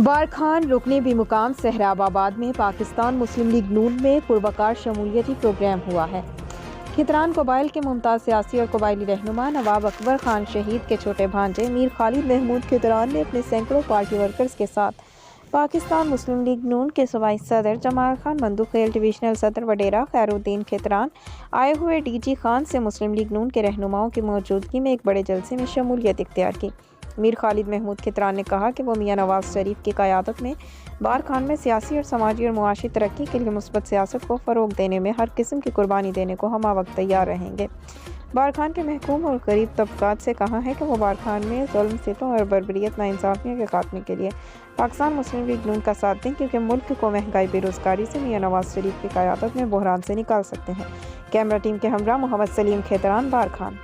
बार खान रुकने भी मुकाम सहराबाद में पाकिस्तान मुस्लिम लीग नून में पुरवकार शमूलियती प्रोग्राम हुआ है। खितरान कबाइल के मुमताज़ सियासी और कबायली रहनुमा नवाब अकबर खान शहीद के छोटे भांजे मीर खालिद महमूद खितरान ने अपने सैकड़ों पार्टी वर्कर्स के साथ पाकिस्तान मुस्लिम लीग नून के सूबाई सदर जमाल खान मंदूखेल, डिवीजनल सदर वडेरा खैरुद्दीन खितरान, आए हुए डीजी खान से मुस्लिम लीग नून के रहनुमाओं की मौजूदगी में एक बड़े जलसे में शमूलियत इख्तियार की। मीर खालिद महमूद खितरान ने कहा कि वो मियां नवाज शरीफ की क़यादत में बार खान में सियासी और समाजी और मुआशी तरक्की के लिए मुस्बत सियासत को फ़रोग देने में हर किस्म की कुर्बानी देने को हम वक्त तैयार रहेंगे। बार खान के महकूम और गरीब तबकात से कहा है कि वो बार खान में ज़ुल्म, सितम और बर्बरियत नाइंसाफ़ियों के खात्मे के लिए पाकिस्तान मुस्लिम लीग नून का साथ दें, क्योंकि मुल्क को महंगाई, बेरोज़गारी से मियां नवाज शरीफ की क़यादत में बहरान से निकाल सकते हैं। कैमरा टीम के हमरा मोहम्मद सलीम खितरान, बार खान।